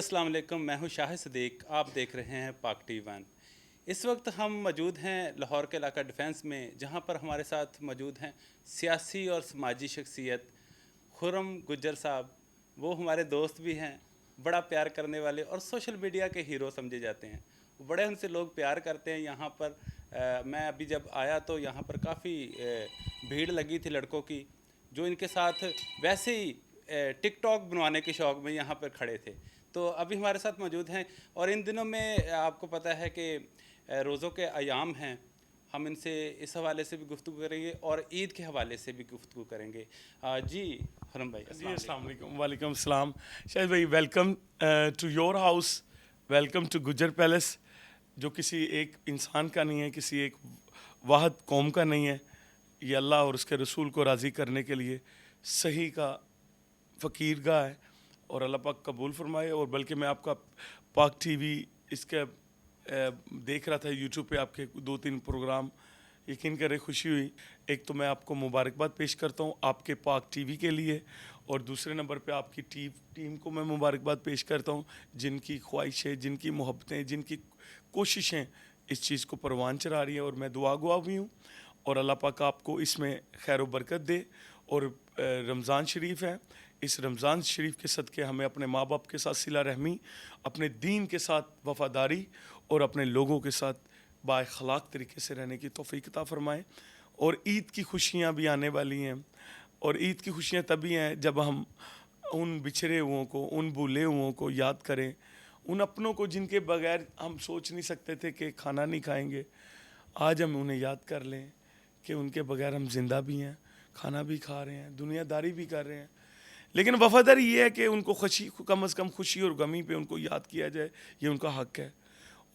अस्सलाम वालेकुम, मैं हूं शाहिद सदीक। आप देख रहे हैं पाक टी1। इस वक्त हम मौजूद हैं लाहौर के इलाका डिफेंस में, जहां पर हमारे साथ मौजूद हैं सियासी और समाजी शख्सियत खुर्रम गुज्जर साहब। वो हमारे दोस्त भी हैं, बड़ा प्यार करने वाले और सोशल मीडिया के हीरो समझे जाते हैं। बड़े उनसे लोग प्यार करते हैं। यहाँ पर मैं अभी जब आया तो यहाँ पर काफ़ी भीड़ लगी थी लड़कों की, जो इनके साथ वैसे ही टिकटॉक बनवाने के शौक़ में यहाँ पर खड़े थे। तो अभी हमारे साथ मौजूद हैं और इन दिनों में आपको पता है कि रोज़ों के अयाम हैं। हम इनसे इस हवाले से भी गुफ्तगू करेंगे और ईद के हवाले से भी गुफ्तगू करेंगे। जी खुर्रम भाई, जी अस्सलाम वालेकुम। वालेकुम अस्सलाम। शाहिद भाई, welcome to your house, welcome to Gujjar palace, जो किसी एक इंसान का नहीं है, किसी एक वाहिद कौम का नहीं है। ये अल्लाह और उसके रसूल को राज़ी करने के लिए सही का फ़कीरगाह है और अल्लाह पाक कबूल फरमाए। और बल्कि मैं आपका पाक टीवी इसका देख रहा था यूट्यूब पे, आपके 2-3 प्रोग्राम, यकीन करें खुशी हुई। एक तो मैं आपको मुबारकबाद पेश करता हूँ आपके पाक टीवी के लिए, और दूसरे नंबर पे आपकी टीम को मैं मुबारकबाद पेश करता हूँ, जिनकी ख्वाहिशें, जिनकी मोहब्बतें, जिनकी कोशिशें इस चीज़ को परवान चढ़ा रही है। और मैं दुआ गुआ भी हूँ और अल्लाह पाक आपको इसमें खैर व बरकत दे। और रमज़ान शरीफ है, इस रमज़ान शरीफ के सदक़े हमें अपने माँ बाप के साथ सिला रहमी, अपने दीन के साथ वफ़ादारी और अपने लोगों के साथ बाअखलाक तरीके से रहने की तौफ़ीक़ अता फ़रमाएँ। और ईद की खुशियाँ भी आने वाली हैं, और ईद की खुशियाँ तभी हैं जब हम उन बिछड़े हुओं को, उन भूले हुओं को याद करें, उन अपनों को जिनके बगैर हम सोच नहीं सकते थे कि खाना नहीं खाएंगे। आज हम उन्हें याद कर लें कि उनके बगैर हम ज़िंदा भी हैं, खाना भी खा रहे हैं, दुनियादारी भी कर रहे हैं। लेकिन वफ़ादारी ये है कि उनको खुशी, कम से कम खुशी और गमी पे उनको याद किया जाए, ये उनका हक़ है।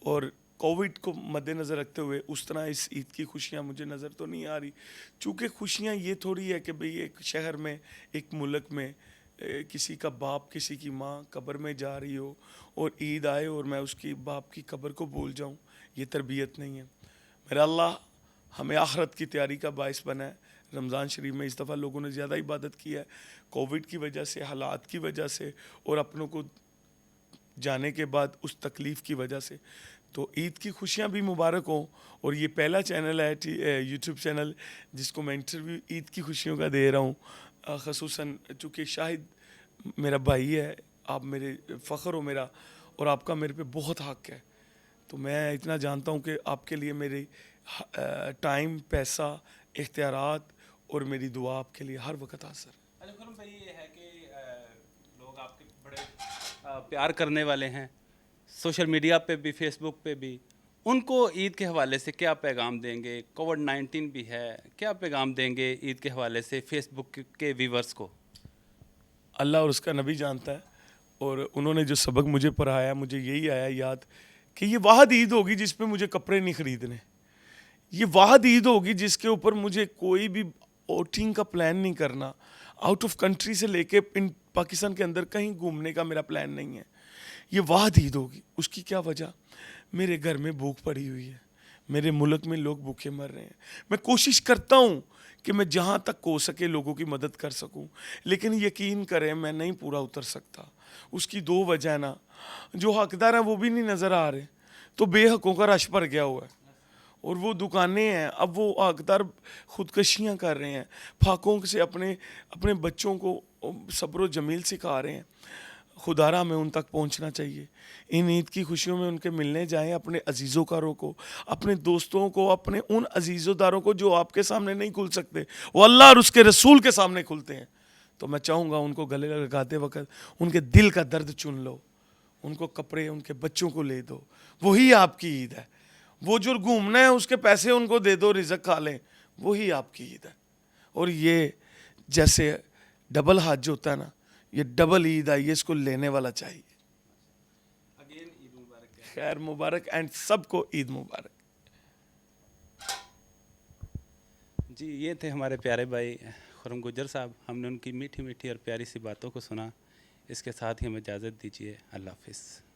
और कोविड को मद्देनज़र रखते हुए उस तरह इस ईद की खुशियाँ मुझे नज़र तो नहीं आ रही। चूँकि खुशियाँ ये थोड़ी है कि भाई एक शहर में, एक मुल्क में किसी का बाप, किसी की माँ कब्र में जा रही हो और ईद आए और मैं उसकी बाप की कब्र को भूल जाऊँ, ये तरबियत नहीं है। मेरा अल्लाह हमें आखिरत की तैयारी का बाइस बनाए। रमज़ान शरीफ में इस दफ़ा लोगों ने ज़्यादा इबादत की है, कोविड की वजह से, हालात की वजह से और अपनों को जाने के बाद उस तकलीफ़ की वजह से। तो ईद की खुशियाँ भी मुबारक हों। और ये पहला चैनल है यूट्यूब चैनल जिसको मैं इंटरव्यू ईद की खुशियों का दे रहा हूँ। ख़ुसूसन चूँकि शाहिद मेरा भाई है, आप मेरे फ़ख्र हो मेरा, और आपका मेरे पे बहुत हक़ है। तो मैं इतना जानता हूँ कि आपके लिए मेरी टाइम, पैसा, इख्तियारात और मेरी दुआ आपके लिए हर वक्त हाज़िर। अच्छा खुर्रम भाई, ये है कि लोग आपके बड़े प्यार करने वाले हैं, सोशल मीडिया पे भी, फेसबुक पे भी। उनको ईद के हवाले से क्या पैगाम देंगे? कोविड-19 भी है, क्या पैगाम देंगे ईद के हवाले से फेसबुक के व्यूवर्स को? अल्लाह और उसका नबी जानता है, और उन्होंने जो सबक मुझे पढ़ाया, मुझे यही आया याद कि ये वाहिद ईद होगी जिस पे मुझे कपड़े नहीं ख़रीदने। ये वाहिद ईद होगी जिसके ऊपर मुझे कोई भी आउटिंग का प्लान नहीं करना। आउट ऑफ कंट्री से लेके इन पाकिस्तान के अंदर कहीं घूमने का मेरा प्लान नहीं है। ये वाहिद ईद होगी। उसकी क्या वजह? मेरे घर में भूख पड़ी हुई है, मेरे मुल्क में लोग भूखे मर रहे हैं। मैं कोशिश करता हूँ कि मैं जहाँ तक हो सके लोगों की मदद कर सकूँ, लेकिन यकीन करें मैं नहीं पूरा उतर सकता। उसकी 2 वजह ना, जो हकदार हैं वो भी नहीं नज़र आ रहे, तो बेहकों का रश भर गया हुआ है। और वो दुकानें हैं, अब वो हकदार ख़ुदकशियाँ कर रहे हैं, फाकों से अपने अपने बच्चों को सब्र जमील सिखा रहे हैं। खुदारा में उन तक पहुंचना चाहिए। इन ईद की खुशियों में उनके मिलने जाएं, अपने अजीज़ोकारों को, अपने दोस्तों को, अपने उन अजीज़ोदारों को जो आपके सामने नहीं खुल सकते, वो अल्लाह और उसके रसूल के सामने खुलते हैं। तो मैं चाहूँगा उनको गले लगाते वक्त उनके दिल का दर्द चुन लो, उनको कपड़े, उनके बच्चों को ले दो। वही आपकी ईद है। वो जो घूमना है उसके पैसे उनको दे दो, रिज़्क़ खा लें, वही आपकी ईद है। और ये जैसे डबल हज जो होता है ना, ये डबल ईद आई है, इसको लेने वाला चाहिए। अगेन ईद मुबारक। खैर मुबारक एंड सबको ईद मुबारक। जी, ये थे हमारे प्यारे भाई खुर्रम गुज्जर साहब। हमने उनकी मीठी मीठी और प्यारी सी बातों को सुना। इसके साथ ही हमें इजाज़त दीजिए। अल्लाह हाफ़िज़।